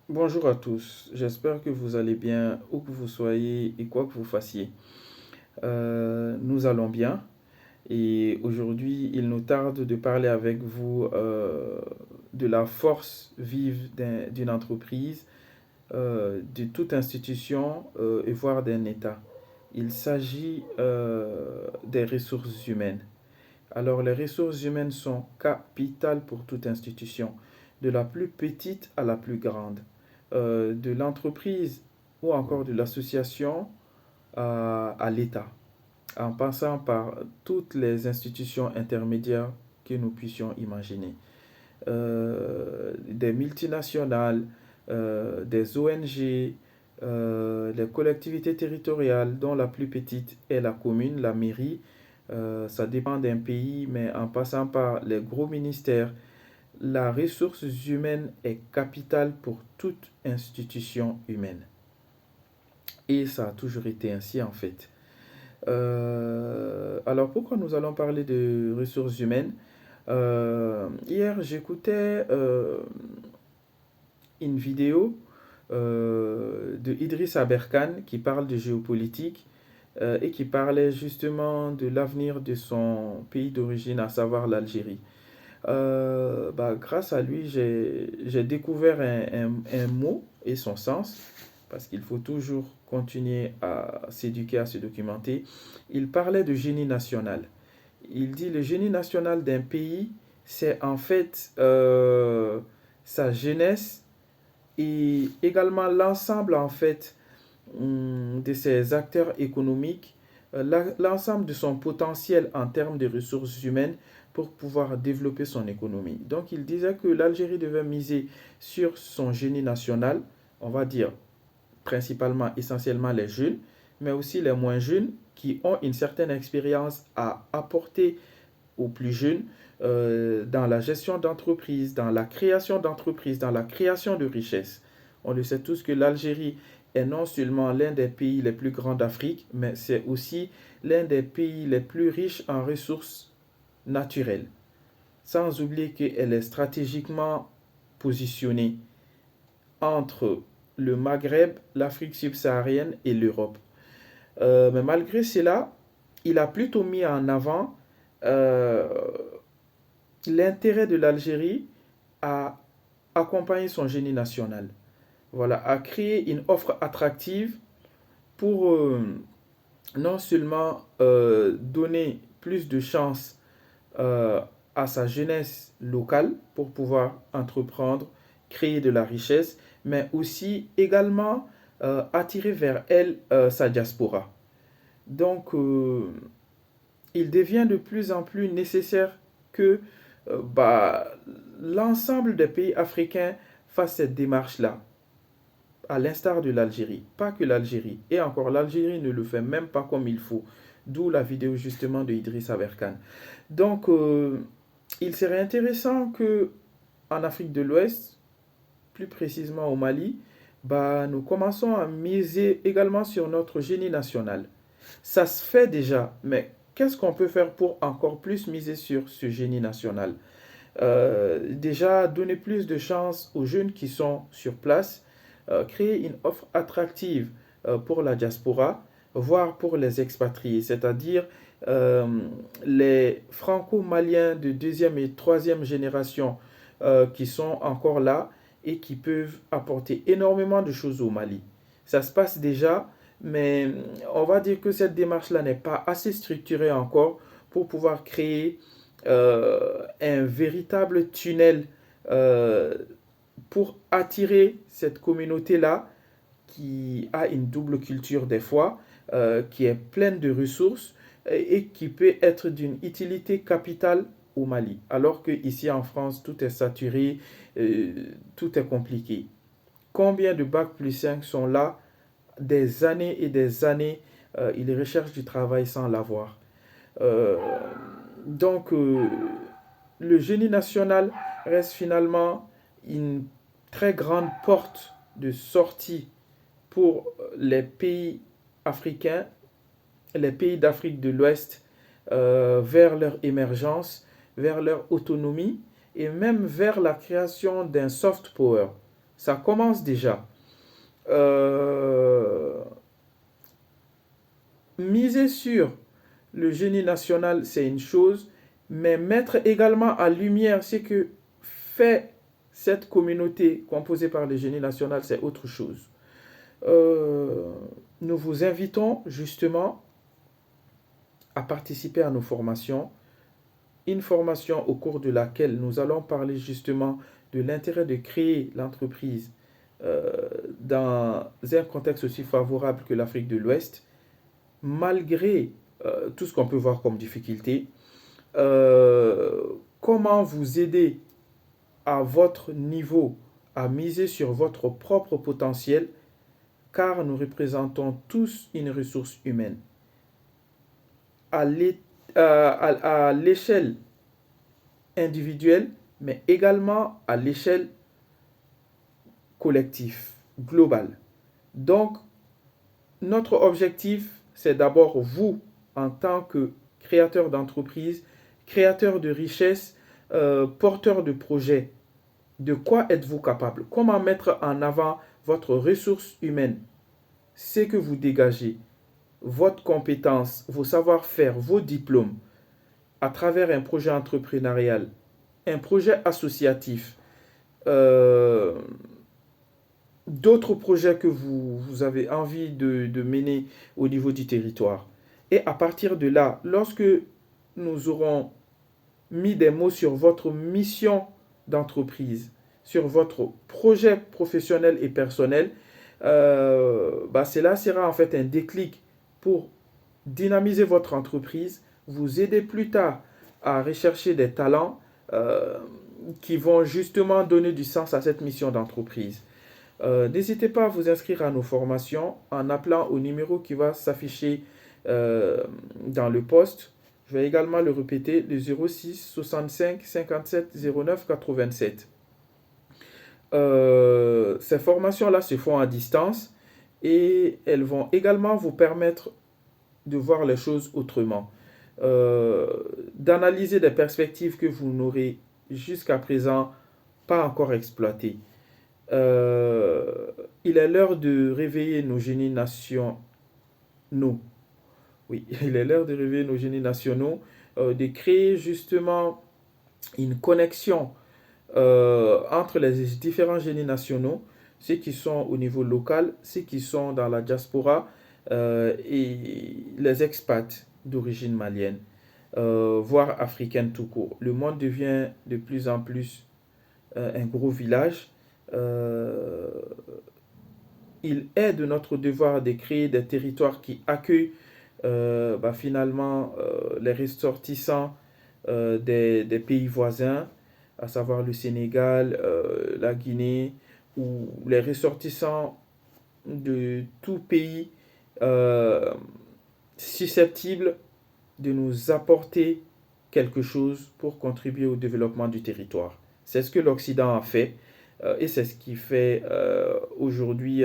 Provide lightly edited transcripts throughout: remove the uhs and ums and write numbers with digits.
Bonjour à tous, j'espère que vous allez bien où que vous soyez et quoi que vous fassiez. Nous allons bien et aujourd'hui il nous tarde de parler avec vous de la force vive d'une entreprise, de toute institution et voire d'un État. Il s'agit des ressources humaines. Alors les ressources humaines sont capitales pour toute institution, de la plus petite à la plus grande, de l'entreprise ou encore de l'association à l'État, en passant par toutes les institutions intermédiaires que nous puissions imaginer. Des multinationales, des ONG, les collectivités territoriales, dont la plus petite est la commune, la mairie. Ça dépend d'un pays, mais en passant par les gros ministères, la ressource humaine est capitale pour toute institution humaine. Et ça a toujours été ainsi en fait. Alors pourquoi nous allons parler de ressources humaines? Hier, j'écoutais une vidéo de Idriss Aberkan qui parle de géopolitique et qui parlait justement de l'avenir de son pays d'origine, à savoir l'Algérie. Grâce à lui, j'ai découvert un mot et son sens, parce qu'il faut toujours continuer à s'éduquer, à se documenter. Il parlait de génie national. Il dit le génie national d'un pays, c'est en fait sa jeunesse et également l'ensemble en fait de ses acteurs économiques, l'ensemble de son potentiel en termes de ressources humaines pour pouvoir développer son économie. Donc il disait que l'Algérie devait miser sur son génie national, on va dire principalement, essentiellement les jeunes, mais aussi les moins jeunes qui ont une certaine expérience à apporter aux plus jeunes dans la gestion d'entreprise, dans la création d'entreprise, dans la création de richesses. On le sait tous que l'Algérie est non seulement l'un des pays les plus grands d'Afrique, mais c'est aussi l'un des pays les plus riches en ressources naturelles. Sans oublier qu'elle est stratégiquement positionnée entre le Maghreb, l'Afrique subsaharienne et l'Europe. Mais malgré cela, il a plutôt mis en avant euh, l'intérêt de l'Algérie à accompagner son génie national. Voilà, à créer une offre attractive pour non seulement donner plus de chances euh, à sa jeunesse locale pour pouvoir entreprendre, créer de la richesse, mais aussi également attirer vers elle sa diaspora. Donc, il devient de plus en plus nécessaire que bah, l'ensemble des pays africains fassent cette démarche-là, à l'instar de l'Algérie. Pas que l'Algérie. Et encore, l'Algérie ne le fait même pas comme il faut. D'où la vidéo justement de Idriss Aberkan. Donc, il serait intéressant que en Afrique de l'Ouest, plus précisément au Mali, nous commençons à miser également sur notre génie national. Ça se fait déjà, mais qu'est-ce qu'on peut faire pour encore plus miser sur ce génie national? Déjà, donner plus de chances aux jeunes qui sont sur place, créer une offre attractive pour la diaspora, voire pour les expatriés, c'est-à-dire euh, les franco-maliens de deuxième et troisième génération qui sont encore là et qui peuvent apporter énormément de choses au Mali. Ça se passe déjà, mais on va dire que cette démarche-là n'est pas assez structurée encore pour pouvoir créer un véritable tunnel euh, pour attirer cette communauté-là qui a une double culture des fois, qui est pleine de ressources et qui peut être d'une utilité capitale au Mali. Alors qu'ici en France, tout est saturé, tout est compliqué. Combien de bac plus 5 sont là des années et des années, ils recherchent du travail sans l'avoir. Euh, donc, le génie national reste finalement une très grande porte de sortie pour les pays africains, les pays d'Afrique de l'Ouest, vers leur émergence, vers leur autonomie et même vers la création d'un soft power, Ça commence déjà. Miser sur le génie national, c'est une chose, mais mettre également en lumière ce que fait cette communauté composée par le génie national, c'est autre chose. Nous vous invitons justement à participer à nos formations. Une formation au cours de laquelle nous allons parler justement de l'intérêt de créer l'entreprise dans un contexte aussi favorable que l'Afrique de l'Ouest, malgré tout ce qu'on peut voir comme difficulté. Comment vous aider à votre niveau à miser sur votre propre potentiel, car nous représentons tous une ressource humaine. À l'échelle individuelle, mais également à l'échelle collective, globale. Donc, notre objectif, c'est d'abord vous, en tant que créateur d'entreprise, créateur de richesse, porteur de projet. De quoi êtes-vous capable? Comment mettre en avant votre ressource humaine, ce que vous dégagez, votre compétence, vos savoir-faire, vos diplômes, à travers un projet entrepreneurial, un projet associatif, d'autres projets que vous avez envie de mener au niveau du territoire. Et à partir de là, lorsque nous aurons mis des mots sur votre mission d'entreprise, sur votre projet professionnel et personnel, cela sera en fait un déclic pour dynamiser votre entreprise, vous aider plus tard à rechercher des talents qui vont justement donner du sens à cette mission d'entreprise. N'hésitez pas à vous inscrire à nos formations en appelant au numéro qui va s'afficher dans le poste. Je vais également le répéter, le 06 65 57 09 87. Ces formations-là se font à distance et elles vont également vous permettre de voir les choses autrement, d'analyser des perspectives que vous n'aurez jusqu'à présent pas encore exploitées. Il est l'heure de réveiller nos génies nationaux. Oui, il est l'heure de réveiller nos génies nationaux, de créer justement une connexion entre les différents génies nationaux, ceux qui sont au niveau local, ceux qui sont dans la diaspora et les expats d'origine malienne, voire africaine tout court. Le monde devient de plus en plus un gros village. Il est de notre devoir de créer des territoires qui accueillent finalement les ressortissants des pays voisins, à savoir le Sénégal, la Guinée, ou les ressortissants de tout pays susceptible de nous apporter quelque chose pour contribuer au développement du territoire. C'est ce que l'Occident a fait et c'est ce qui fait aujourd'hui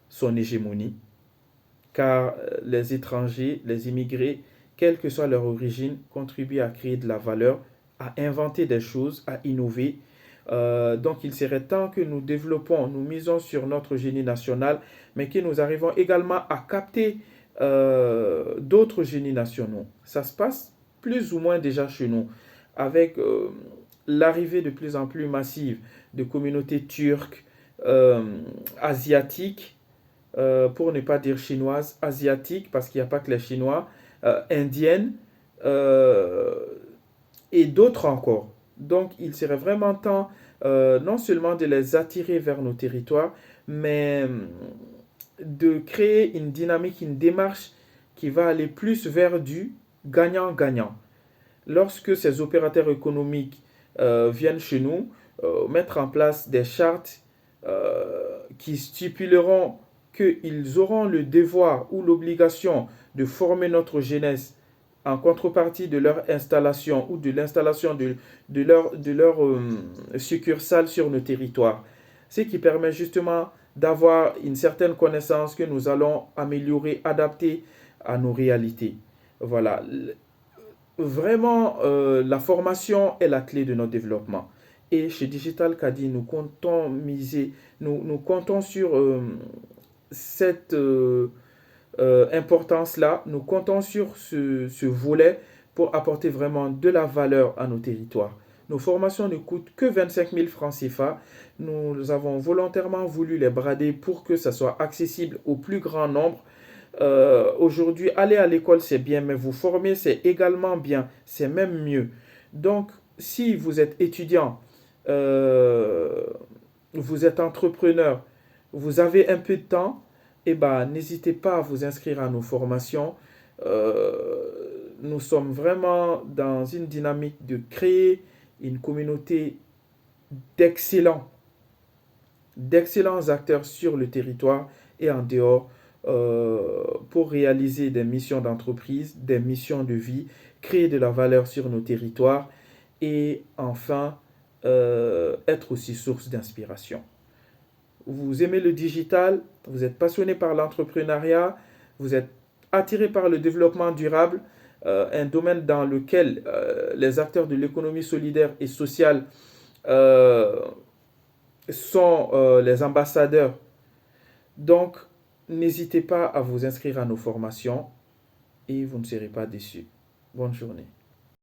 son hégémonie, car les étrangers, les immigrés, quelle que soit leur origine, contribuent à créer de la valeur, à inventer des choses, à innover. Donc il serait temps que nous développons, nous misons sur notre génie national, mais que nous arrivons également à capter d'autres génies nationaux. Ça se passe plus ou moins déjà chez nous, avec l'arrivée de plus en plus massive de communautés turques, asiatiques, pour ne pas dire chinoises, asiatiques, parce qu'il n'y a pas que les Chinois, indiennes, et d'autres encore. Donc, il serait vraiment temps non seulement de les attirer vers nos territoires, mais de créer une dynamique, une démarche qui va aller plus vers du gagnant-gagnant. Lorsque ces opérateurs économiques viennent chez nous, mettre en place des chartes qui stipuleront qu'ils auront le devoir ou l'obligation de former notre jeunesse en contrepartie de leur installation ou de l'installation de leur succursale sur nos territoires. Ce qui permet justement d'avoir une certaine connaissance que nous allons améliorer, adapter à nos réalités. Voilà. Vraiment, la formation est la clé de notre développement. Et chez Digital Caddy, nous comptons sur cette importance-là, nous comptons sur ce volet pour apporter vraiment de la valeur à nos territoires. Nos formations ne coûtent que 25 000 francs CFA. Nous avons volontairement voulu les brader pour que ça soit accessible au plus grand nombre. Aujourd'hui, aller à l'école, c'est bien, mais vous former, c'est également bien, c'est même mieux. Donc, si vous êtes étudiant, euh, vous êtes entrepreneur, vous avez un peu de temps, eh ben, n'hésitez pas à vous inscrire à nos formations. Nous sommes vraiment dans une dynamique de créer une communauté d'excellents, d'excellents acteurs sur le territoire et en dehors pour réaliser des missions d'entreprise, des missions de vie, créer de la valeur sur nos territoires et enfin être aussi source d'inspiration. Vous aimez le digital, vous êtes passionné par l'entrepreneuriat, vous êtes attiré par le développement durable, un domaine dans lequel les acteurs de l'économie solidaire et sociale euh, sont les ambassadeurs. Donc, n'hésitez pas à vous inscrire à nos formations et vous ne serez pas déçus. Bonne journée.